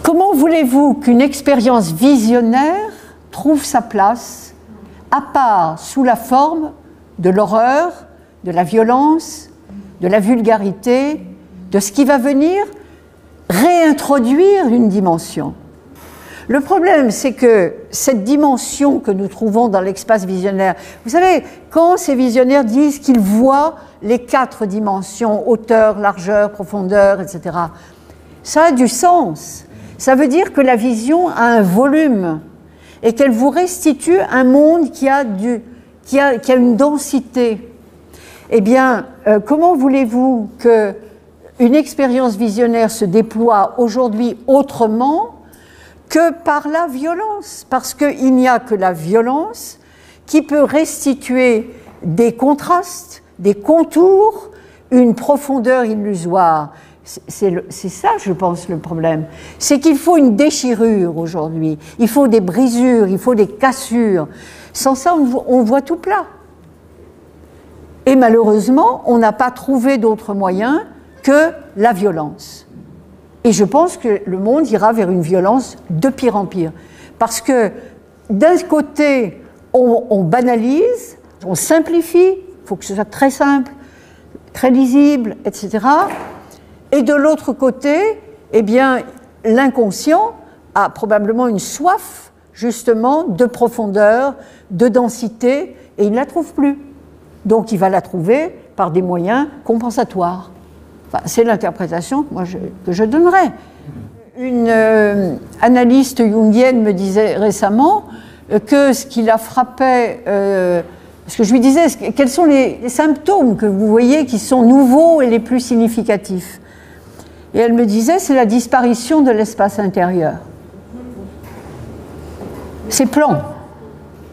Comment voulez-vous qu'une expérience visionnaire trouve sa place, à part sous la forme de l'horreur, de la violence, de la vulgarité, de ce qui va venir réintroduire une dimension? Le problème, c'est que cette dimension que nous trouvons dans l'espace visionnaire, vous savez, quand ces visionnaires disent qu'ils voient les 4 dimensions, hauteur, largeur, profondeur, etc., ça a du sens. Ça veut dire que la vision a un volume et qu'elle vous restitue un monde qui a une densité. Eh bien, comment voulez-vous qu'une expérience visionnaire se déploie aujourd'hui autrement que par la violence? Parce qu'il n'y a que la violence qui peut restituer des contrastes, des contours, une profondeur illusoire. C'est ça, je pense, le problème. C'est qu'il faut une déchirure aujourd'hui. Il faut des brisures, il faut des cassures. Sans ça, on voit tout plat. Et malheureusement, on n'a pas trouvé d'autre moyen que la violence. Et je pense que le monde ira vers une violence de pire en pire. Parce que d'un côté, on banalise, on simplifie, il faut que ce soit très simple, très lisible, etc. Et de l'autre côté, eh bien, l'inconscient a probablement une soif, justement, de profondeur, de densité, et il ne la trouve plus. Donc il va la trouver par des moyens compensatoires. Enfin, c'est l'interprétation que je donnerais. Une analyste jungienne me disait récemment que ce qui la frappait, parce que je lui disais, quels sont les symptômes que vous voyez qui sont nouveaux et les plus significatifs? Et elle me disait, c'est la disparition de l'espace intérieur. C'est plan.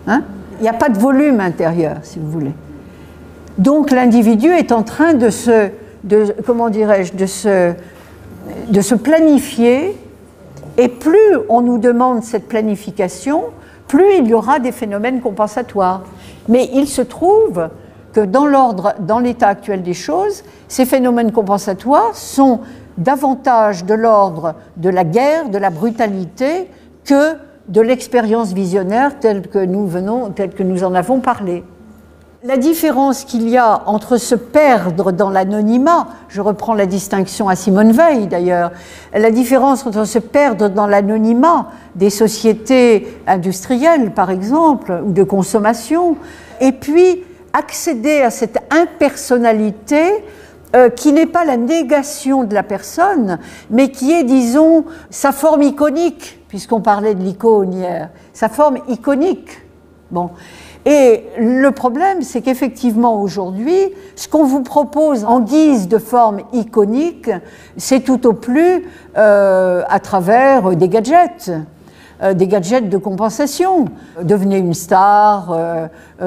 Hein? Il n'y a pas de volume intérieur, si vous voulez. Donc l'individu est en train de se planifier, et plus on nous demande cette planification, plus il y aura des phénomènes compensatoires. Mais il se trouve que dans l'état actuel des choses, ces phénomènes compensatoires sont davantage de l'ordre de la guerre, de la brutalité, que de l'expérience visionnaire telle que nous en avons parlé. La différence qu'il y a entre se perdre dans l'anonymat, je reprends la distinction à Simone Weil d'ailleurs, la différence entre se perdre dans l'anonymat des sociétés industrielles par exemple, ou de consommation, et puis accéder à cette impersonnalité qui n'est pas la négation de la personne, mais qui est, disons, sa forme iconique, puisqu'on parlait de l'icône hier, sa forme iconique. Bon. Et le problème, c'est qu'effectivement, aujourd'hui, ce qu'on vous propose en guise de forme iconique, c'est tout au plus à travers des gadgets de compensation. Devenez une star,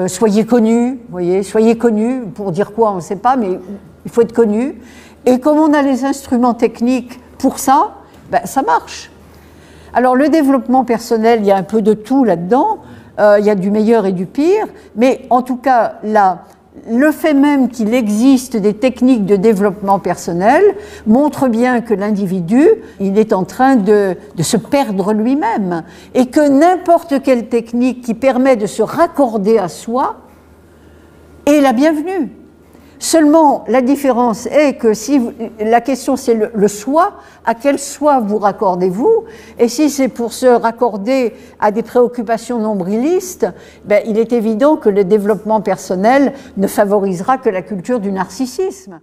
soyez connu, vous voyez, soyez connu, pour dire quoi, on ne sait pas, mais il faut être connu. Et comme on a les instruments techniques pour ça, ben, ça marche. Alors le développement personnel, il y a un peu de tout là-dedans. Il y a du meilleur et du pire, mais en tout cas, le fait même qu'il existe des techniques de développement personnel montre bien que l'individu, il est en train de se perdre lui-même, et que n'importe quelle technique qui permet de se raccorder à soi est la bienvenue. Seulement, la différence est que si la question c'est le soi, à quel soi vous raccordez-vous? Et si c'est pour se raccorder à des préoccupations nombrilistes, ben, il est évident que le développement personnel ne favorisera que la culture du narcissisme.